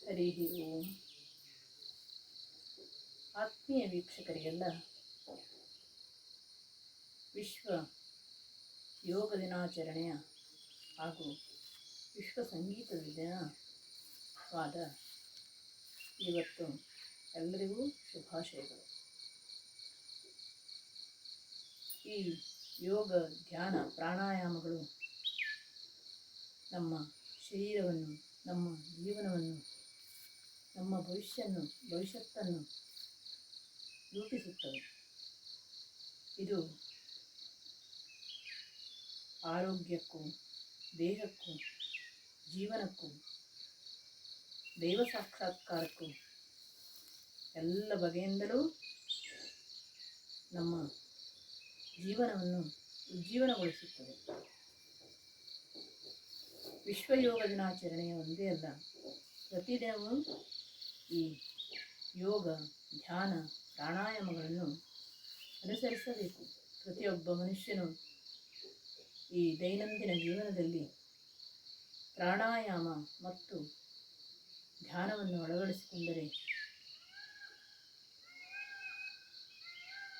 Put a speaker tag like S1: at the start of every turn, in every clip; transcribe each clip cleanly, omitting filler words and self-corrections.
S1: ಹರಿ ಓಂ. ಆತ್ಮೀಯ ವೀಕ್ಷಕರಿಗೆಲ್ಲ ವಿಶ್ವ ಯೋಗ ದಿನಾಚರಣೆಯ ಹಾಗೂ ವಿಶ್ವ ಸಂಗೀತ ದಿನವಾದ ಇವತ್ತು ಎಲ್ಲರಿಗೂ ಶುಭಾಶಯಗಳು. ಈ ಯೋಗ ಧ್ಯಾನ ಪ್ರಾಣಾಯಾಮಗಳು ನಮ್ಮ ಶರೀರವನ್ನು, ನಮ್ಮ ಜೀವನವನ್ನು, ನಮ್ಮ ಭವಿಷ್ಯತ್ತನ್ನು ರೂಪಿಸುತ್ತವೆ. ಇದು ಆರೋಗ್ಯಕ್ಕೂ, ದೇಹಕ್ಕೂ, ಜೀವನಕ್ಕೂ, ದೈವ ಸಾಕ್ಷಾತ್ಕಾರಕ್ಕೂ ಎಲ್ಲ ಬಗೆಯಿಂದಲೂ ನಮ್ಮ ಜೀವನವನ್ನು ಉಜ್ಜೀವನಗೊಳಿಸುತ್ತದೆ. ವಿಶ್ವ ಯೋಗ ದಿನಾಚರಣೆಯ ಒಂದೇ ಅಲ್ಲ, ಪ್ರತಿದಿನವೂ ಈ ಯೋಗ, ಧ್ಯಾನ, ಪ್ರಾಣಾಯಾಮಗಳನ್ನು ಅನುಸರಿಸಬೇಕು. ಪ್ರತಿಯೊಬ್ಬ ಮನುಷ್ಯನು ಈ ದೈನಂದಿನ ಜೀವನದಲ್ಲಿ ಪ್ರಾಣಾಯಾಮ ಮತ್ತು ಧ್ಯಾನವನ್ನು ಅಳವಡಿಸಿಕೊಂಡರೆ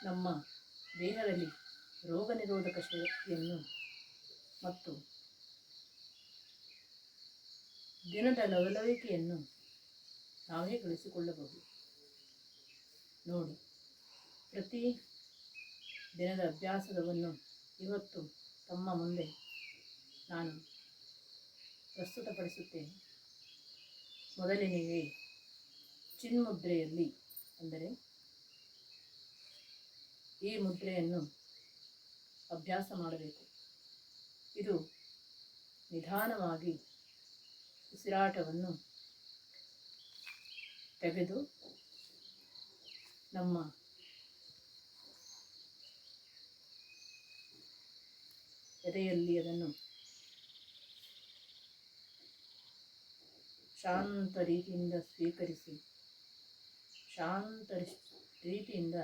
S1: ನಮ್ಮ ದೇಹದಲ್ಲಿ ರೋಗ ನಿರೋಧಕ ಶಕ್ತಿಯನ್ನು ಮತ್ತು ದಿನದ ಲವಲವಿಕೆಯನ್ನು ನಾವೇ ಗಳಿಸಿಕೊಳ್ಳಬಹುದು. ನೋಡಿ, ಪ್ರತಿ ದಿನದ ಅಭ್ಯಾಸವನ್ನು ಇವತ್ತು ತಮ್ಮ ಮುಂದೆ ನಾನು ಪ್ರಸ್ತುತಪಡಿಸುತ್ತೇನೆ. ಮೊದಲನೆಯೇ ಚಿನ್ಮುದ್ರೆಯಲ್ಲಿ, ಅಂದರೆ ಈ ಮುದ್ರೆಯನ್ನು ಅಭ್ಯಾಸ ಮಾಡಬೇಕು. ಇದು ನಿಧಾನವಾಗಿ ಉಸಿರಾಟವನ್ನು ತೆಗೆದು ನಮ್ಮ ಎದೆಯಲ್ಲಿ ಅದನ್ನು ಶಾಂತ ರೀತಿಯಿಂದ ಸ್ವೀಕರಿಸಿ, ಶಾಂತ ರೀತಿಯಿಂದ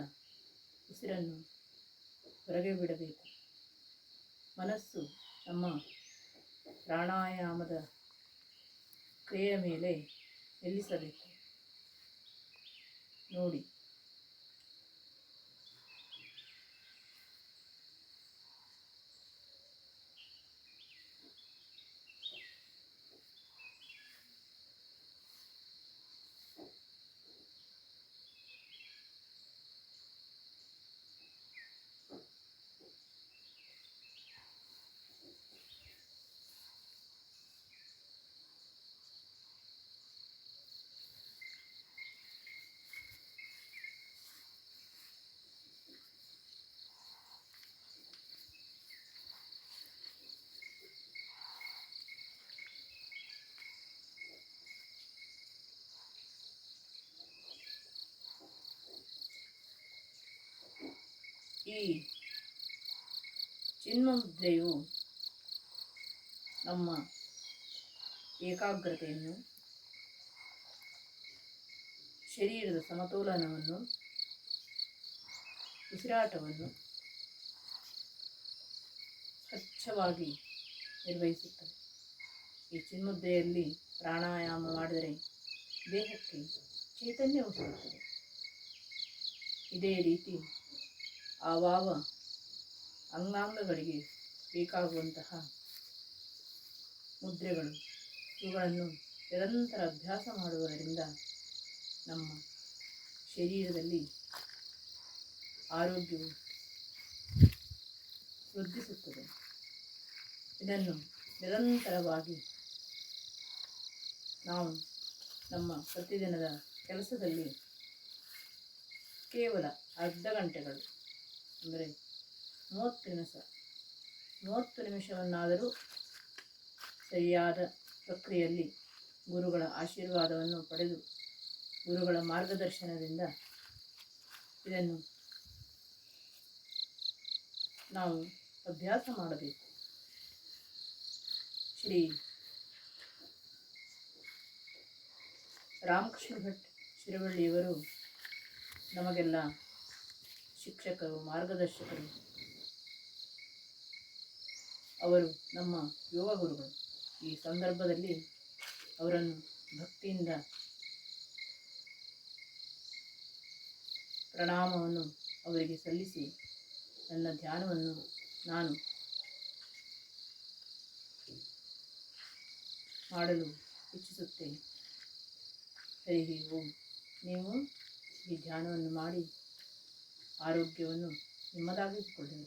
S1: ಉಸಿರನ್ನು ಹೊರಗೆ ಬಿಡಬೇಕು. ಮನಸ್ಸು ನಮ್ಮ ಪ್ರಾಣಾಯಾಮದ ಕ್ರಿಯೆಯ ಮೇಲೆ ನಿಲ್ಲಿಸಬೇಕು. ನೋಡಿ, ಈ ಚಿನ್ಮುದ್ರೆಯು ನಮ್ಮ ಏಕಾಗ್ರತೆಯನ್ನು, ಶರೀರದ ಸಮತೋಲನವನ್ನು, ಉಸಿರಾಟವನ್ನು ಸ್ವಚ್ಛವಾಗಿ ನಿರ್ವಹಿಸುತ್ತದೆ. ಈ ಚಿನ್ಮುದ್ರೆಯಲ್ಲಿ ಪ್ರಾಣಾಯಾಮ ಮಾಡಿದರೆ ದೇಹಕ್ಕೆ ಚೈತನ್ಯವು ಸಿಗುತ್ತದೆ. ಇದೇ ರೀತಿ ಆವಾವ ಅಂಗಾಂಗಗಳಿಗೆ ಬೇಕಾಗುವಂತಹ ಮುದ್ರೆಗಳು, ಇವುಗಳನ್ನು ನಿರಂತರ ಅಭ್ಯಾಸ ಮಾಡುವುದರಿಂದ ನಮ್ಮ ಶರೀರದಲ್ಲಿ ಆರೋಗ್ಯವು ವೃದ್ಧಿಸುತ್ತದೆ. ಇದನ್ನು ನಿರಂತರವಾಗಿ ನಾವು ನಮ್ಮ ಪ್ರತಿದಿನದ ಕೆಲಸದಲ್ಲಿ ಕೇವಲ ಅರ್ಧ ಗಂಟೆಗಳು, ಅಂದರೆ 30 ನಿಮಿಷವನ್ನಾದರೂ ಸರಿಯಾದ ಪ್ರಕ್ರಿಯೆಯಲ್ಲಿ ಗುರುಗಳ ಆಶೀರ್ವಾದವನ್ನು ಪಡೆದು, ಗುರುಗಳ ಮಾರ್ಗದರ್ಶನದಿಂದ ಇದನ್ನು ನಾವು ಅಭ್ಯಾಸ ಮಾಡಬೇಕು. ಶ್ರೀ ರಾಮಕೃಷ್ಣ ಭಟ್ ಶಿರವಳ್ಳಿಯವರು ನಮಗೆಲ್ಲ ಶಿಕ್ಷಕರು, ಮಾರ್ಗದರ್ಶಕರು. ಅವರು ನಮ್ಮ ಯೋಗ ಗುರುಗಳು. ಈ ಸಂದರ್ಭದಲ್ಲಿ ಅವರನ್ನು ಭಕ್ತಿಯಿಂದ ಪ್ರಣಾಮವನ್ನು ಅವರಿಗೆ ಸಲ್ಲಿಸಿ ನನ್ನ ಧ್ಯಾನವನ್ನು ನಾನು ಮಾಡಲು ಇಚ್ಛಿಸುತ್ತೇನೆ. ಹರಿ ಓಂ. ನೀವು ಈ ಧ್ಯಾನವನ್ನು ಮಾಡಿ ಆರೋಗ್ಯವನ್ನು ನಿಮ್ಮದಾಗಿಸಿಕೊಳ್ಳಿ.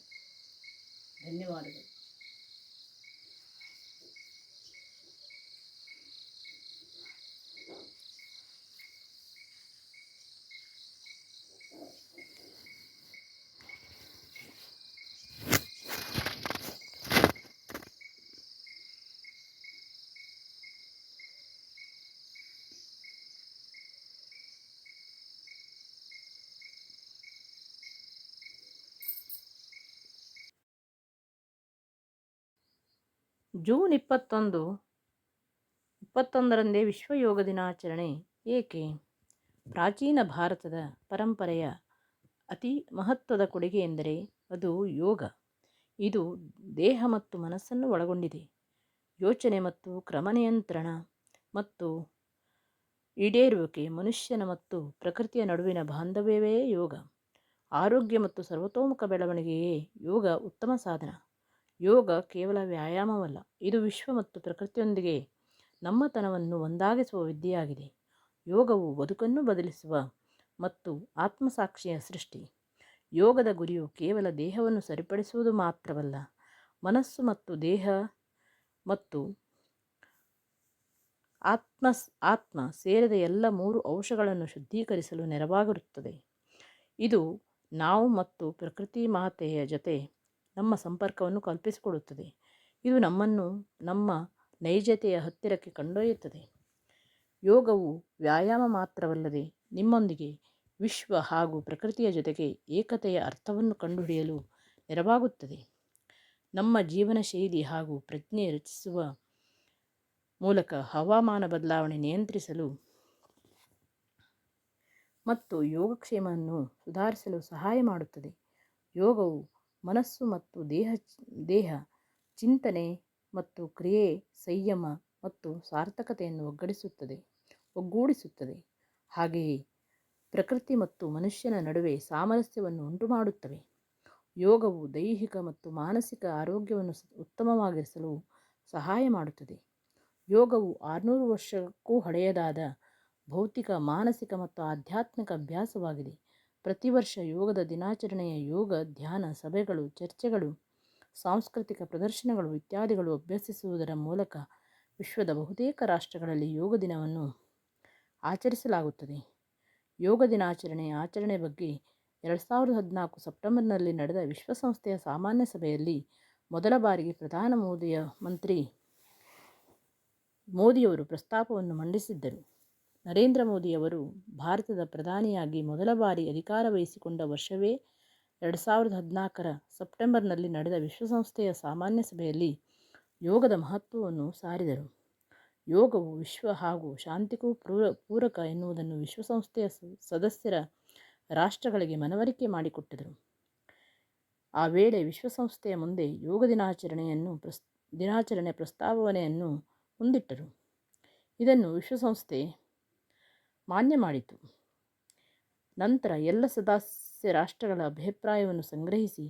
S1: ಧನ್ಯವಾದಗಳು. ಜೂನ್ 21ರಂದೇ ವಿಶ್ವ ಯೋಗ ದಿನಾಚರಣೆ ಏಕೆ? ಪ್ರಾಚೀನ ಭಾರತದ ಪರಂಪರೆಯ ಅತಿ ಮಹತ್ವದ ಕೊಡುಗೆ ಎಂದರೆ ಅದು ಯೋಗ. ಇದು ದೇಹ ಮತ್ತು ಮನಸ್ಸನ್ನು ಒಳಗೊಂಡಿದೆ. ಯೋಚನೆ ಮತ್ತು ಕ್ರಮನಿಯಂತ್ರಣ ಮತ್ತು ಈಡೇರುವಿಕೆ, ಮನುಷ್ಯನ ಮತ್ತು ಪ್ರಕೃತಿಯ ನಡುವಿನ ಬಾಂಧವ್ಯವೇ ಯೋಗ. ಆರೋಗ್ಯ ಮತ್ತು ಸರ್ವತೋಮುಖ ಬೆಳವಣಿಗೆಯೇ ಯೋಗ ಉತ್ತಮ ಸಾಧನ. ಯೋಗ ಕೇವಲ ವ್ಯಾಯಾಮವಲ್ಲ, ಇದು ವಿಶ್ವ ಮತ್ತು ಪ್ರಕೃತಿಯೊಂದಿಗೆ ನಮ್ಮತನವನ್ನು ಒಂದಾಗಿಸುವ ವಿದ್ಯೆಯಾಗಿದೆ. ಯೋಗವು ಬದುಕನ್ನು ಬದಲಿಸುವ ಮತ್ತು ಆತ್ಮಸಾಕ್ಷಿಯ ಸೃಷ್ಟಿ. ಯೋಗದ ಗುರಿಯು ಕೇವಲ ದೇಹವನ್ನು ಸರಿಪಡಿಸುವುದು ಮಾತ್ರವಲ್ಲ, ಮನಸ್ಸು ಮತ್ತು ದೇಹ ಮತ್ತು ಆತ್ಮ ಸೇರಿದ ಎಲ್ಲ 3 ಅಂಶಗಳನ್ನು ಶುದ್ಧೀಕರಿಸಲು ನೆರವಾಗಿರುತ್ತದೆ. ಇದು ನಾವು ಮತ್ತು ಪ್ರಕೃತಿ ಮಾತೆಯ ಜೊತೆ ನಮ್ಮ ಸಂಪರ್ಕವನ್ನು ಕಲ್ಪಿಸಿಕೊಡುತ್ತದೆ. ಇದು ನಮ್ಮನ್ನು ನಮ್ಮ ನೈಜತೆಯ ಹತ್ತಿರಕ್ಕೆ ಕೊಂಡೊಯ್ಯುತ್ತದೆ. ಯೋಗವು ವ್ಯಾಯಾಮ ಮಾತ್ರವಲ್ಲದೆ ನಿಮ್ಮೊಂದಿಗೆ ವಿಶ್ವ ಹಾಗೂ ಪ್ರಕೃತಿಯ ಜೊತೆಗೆ ಏಕತೆಯ ಅರ್ಥವನ್ನು ಕಂಡುಹಿಡಿಯಲು ನೆರವಾಗುತ್ತದೆ. ನಮ್ಮ ಜೀವನ ಶೈಲಿ ಹಾಗೂ ಪ್ರಜ್ಞೆ ರಚಿಸುವ ಮೂಲಕ ಹವಾಮಾನ ಬದಲಾವಣೆ ನಿಯಂತ್ರಿಸಲು ಮತ್ತು ಯೋಗಕ್ಷೇಮವನ್ನು ಸುಧಾರಿಸಲು ಸಹಾಯ ಮಾಡುತ್ತದೆ. ಯೋಗವು ಮನಸ್ಸು ಮತ್ತು ದೇಹ ಚಿಂತನೆ ಮತ್ತು ಕ್ರಿಯೆ, ಸಂಯಮ ಮತ್ತು ಸಾರ್ಥಕತೆಯನ್ನು ಒಗ್ಗೂಡಿಸುತ್ತದೆ. ಹಾಗೆಯೇ ಪ್ರಕೃತಿ ಮತ್ತು ಮನುಷ್ಯನ ನಡುವೆ ಸಾಮರಸ್ಯವನ್ನು ಉಂಟುಮಾಡುತ್ತವೆ. ಯೋಗವು ದೈಹಿಕ ಮತ್ತು ಮಾನಸಿಕ ಆರೋಗ್ಯವನ್ನು ಉತ್ತಮವಾಗಿಸಲು ಸಹಾಯ ಮಾಡುತ್ತದೆ. ಯೋಗವು 600 ವರ್ಷಕ್ಕೂ ಹಳೆಯದಾದ ಭೌತಿಕ, ಮಾನಸಿಕ ಮತ್ತು ಆಧ್ಯಾತ್ಮಿಕ ಅಭ್ಯಾಸವಾಗಿದೆ. ಪ್ರತಿ ವರ್ಷ ಯೋಗದ ದಿನಾಚರಣೆಯ ಯೋಗ ಧ್ಯಾನ ಸಭೆಗಳು, ಚರ್ಚೆಗಳು, ಸಾಂಸ್ಕೃತಿಕ ಪ್ರದರ್ಶನಗಳು ಇತ್ಯಾದಿಗಳು ಅಭ್ಯಸಿಸುವುದರ ಮೂಲಕ ವಿಶ್ವದ ಬಹುತೇಕ ರಾಷ್ಟ್ರಗಳಲ್ಲಿ ಯೋಗ ದಿನವನ್ನು ಆಚರಿಸಲಾಗುತ್ತದೆ. ಯೋಗ ಆಚರಣೆ ಬಗ್ಗೆ 2014 ಸೆಪ್ಟೆಂಬರ್ನಲ್ಲಿ ನಡೆದ ವಿಶ್ವಸಂಸ್ಥೆಯ ಸಾಮಾನ್ಯ ಸಭೆಯಲ್ಲಿ ಮೊದಲ ಬಾರಿಗೆ ಮಂತ್ರಿ ಮೋದಿಯವರು ಪ್ರಸ್ತಾಪವನ್ನು ಮಂಡಿಸಿದ್ದರು. ನರೇಂದ್ರ ಮೋದಿಯವರು ಭಾರತದ ಪ್ರಧಾನಿಯಾಗಿ ಮೊದಲ ಬಾರಿ ಅಧಿಕಾರ ವಹಿಸಿಕೊಂಡ ವರ್ಷವೇ 2014 ಸೆಪ್ಟೆಂಬರ್ನಲ್ಲಿ ನಡೆದ ವಿಶ್ವಸಂಸ್ಥೆಯ ಸಾಮಾನ್ಯ ಸಭೆಯಲ್ಲಿ ಯೋಗದ ಮಹತ್ವವನ್ನು ಸಾರಿದರು. ಯೋಗವು ವಿಶ್ವ ಹಾಗೂ ಶಾಂತಿಗೂ ಪೂರಕ ಎನ್ನುವುದನ್ನು ವಿಶ್ವಸಂಸ್ಥೆಯ ಸದಸ್ಯರ ರಾಷ್ಟ್ರಗಳಿಗೆ ಮನವರಿಕೆ ಮಾಡಿಕೊಟ್ಟಿದರು. ಆ ವೇಳೆ ವಿಶ್ವಸಂಸ್ಥೆಯ ಮುಂದೆ ಯೋಗ ದಿನಾಚರಣೆ ಪ್ರಸ್ತಾವನೆಯನ್ನು ಮುಂದಿಟ್ಟರು. ಇದನ್ನು ವಿಶ್ವಸಂಸ್ಥೆ ಮಾನ್ಯ ಮಾಡಿತು. ನಂತರ ಎಲ್ಲ ಸದಸ್ಯ ರಾಷ್ಟ್ರಗಳ ಅಭಿಪ್ರಾಯವನ್ನು ಸಂಗ್ರಹಿಸಿ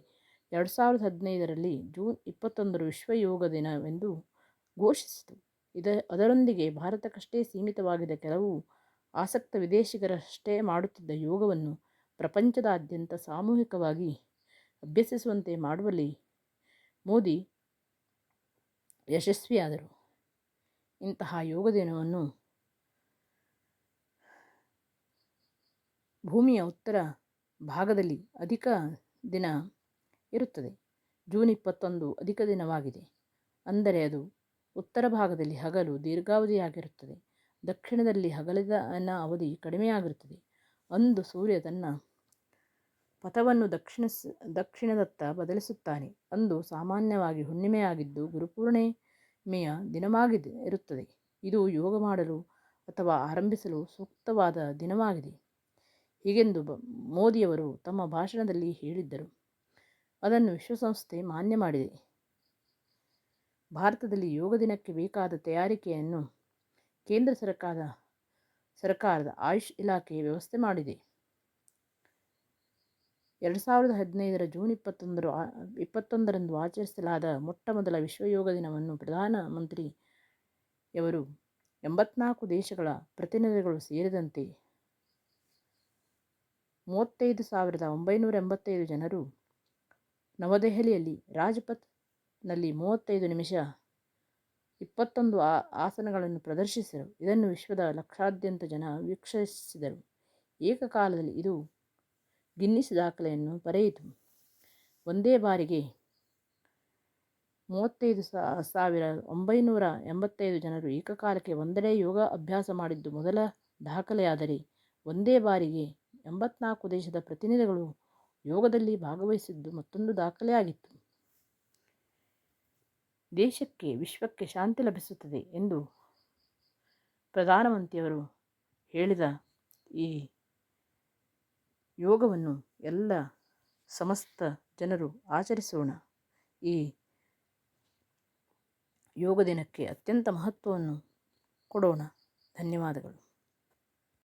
S1: 2015ರಲ್ಲಿ ಜೂನ್ 21 ವಿಶ್ವ ಯೋಗ ದಿನವೆಂದು ಘೋಷಿಸಿತು. ಅದರೊಂದಿಗೆ ಭಾರತಕ್ಕಷ್ಟೇ ಸೀಮಿತವಾಗಿದ್ದ ಕೆಲವು ಆಸಕ್ತ ವಿದೇಶಿಗರಷ್ಟೇ ಮಾಡುತ್ತಿದ್ದ ಯೋಗವನ್ನು ಪ್ರಪಂಚದಾದ್ಯಂತ ಸಾಮೂಹಿಕವಾಗಿ ಅಭ್ಯಸಿಸುವಂತೆ ಮಾಡುವಲ್ಲಿ ಮೋದಿ ಯಶಸ್ವಿಯಾದರು. ಇಂತಹ ಯೋಗ ದಿನವನ್ನು ಭೂಮಿಯ ಉತ್ತರ ಭಾಗದಲ್ಲಿ ಅಧಿಕ ದಿನ ಇರುತ್ತದೆ. ಜೂನ್ 21 ಅಧಿಕ ದಿನವಾಗಿದೆ. ಅಂದರೆ ಅದು ಉತ್ತರ ಭಾಗದಲ್ಲಿ ಹಗಲು ದೀರ್ಘಾವಧಿಯಾಗಿರುತ್ತದೆ, ದಕ್ಷಿಣದಲ್ಲಿ ಹಗಲಿನ ಅವಧಿ ಕಡಿಮೆಯಾಗಿರುತ್ತದೆ. ಅಂದು ಸೂರ್ಯ ತನ್ನ ಪಥವನ್ನು ದಕ್ಷಿಣದತ್ತ ಬದಲಿಸುತ್ತಾನೆ. ಅಂದು ಸಾಮಾನ್ಯವಾಗಿ ಹುಣ್ಣಿಮೆಯಾಗಿದ್ದು ಗುರುಪೂರ್ಣಿಮೆಯ ದಿನವಾಗಿರುತ್ತದೆ. ಇದು ಯೋಗ ಮಾಡಲು ಅಥವಾ ಆರಂಭಿಸಲು ಸೂಕ್ತವಾದ ದಿನವಾಗಿದೆ. ಹೀಗೆಂದು ಮೋದಿಯವರು ತಮ್ಮ ಭಾಷಣದಲ್ಲಿ ಹೇಳಿದ್ದರು. ಅದನ್ನು ವಿಶ್ವಸಂಸ್ಥೆ ಮಾನ್ಯ ಮಾಡಿದೆ. ಭಾರತದಲ್ಲಿ ಯೋಗ ದಿನಕ್ಕೆ ಬೇಕಾದ ತಯಾರಿಕೆಯನ್ನು ಕೇಂದ್ರ ಸರ್ಕಾರದ ಆಯುಷ್ ಇಲಾಖೆ ವ್ಯವಸ್ಥೆ ಮಾಡಿದೆ. 2015 ಜೂನ್ 21ರಂದು ಆಚರಿಸಲಾದ ಮೊಟ್ಟಮೊದಲ ವಿಶ್ವ ಯೋಗ ದಿನವನ್ನು ಪ್ರಧಾನಮಂತ್ರಿಯವರು 84 ದೇಶಗಳ ಪ್ರತಿನಿಧಿಗಳು ಸೇರಿದಂತೆ 35,985 ಜನರು ನವದೆಹಲಿಯಲ್ಲಿ ರಾಜ್ಪಥ್ನಲ್ಲಿ 35 ನಿಮಿಷ 21 ಆಸನಗಳನ್ನು ಪ್ರದರ್ಶಿಸಿದರು. ಇದನ್ನು ವಿಶ್ವದ ಲಕ್ಷಾದ್ಯಂತ ಜನ ವೀಕ್ಷಿಸಿದರು. ಏಕಕಾಲದಲ್ಲಿ ಇದು ಗಿನ್ನಿಸ್ ದಾಖಲೆಯನ್ನು ಬರೆಯಿತು. ಒಂದೇ ಬಾರಿಗೆ 35,985 ಜನರು ಏಕಕಾಲಕ್ಕೆ ಒಂದೆಡೆ ಯೋಗ ಅಭ್ಯಾಸ ಮಾಡಿದ್ದು ಮೊದಲ ದಾಖಲೆಯಾದರೆ, ಒಂದೇ ಬಾರಿಗೆ 84 ದೇಶದ ಪ್ರತಿನಿಧಿಗಳು ಯೋಗದಲ್ಲಿ ಭಾಗವಹಿಸಿದ್ದು ಮತ್ತೊಂದು ದಾಖಲೆಯಾಗಿತ್ತು. ದೇಶಕ್ಕೆ, ವಿಶ್ವಕ್ಕೆ ಶಾಂತಿ ಲಭಿಸುತ್ತದೆ ಎಂದು ಪ್ರಧಾನಮಂತ್ರಿಯವರು ಹೇಳಿದ ಈ ಯೋಗವನ್ನು ಎಲ್ಲ ಸಮಸ್ತ ಜನರು ಆಚರಿಸೋಣ. ಈ ಯೋಗ ದಿನಕ್ಕೆ ಅತ್ಯಂತ ಮಹತ್ವವನ್ನು ಕೊಡೋಣ. ಧನ್ಯವಾದಗಳು.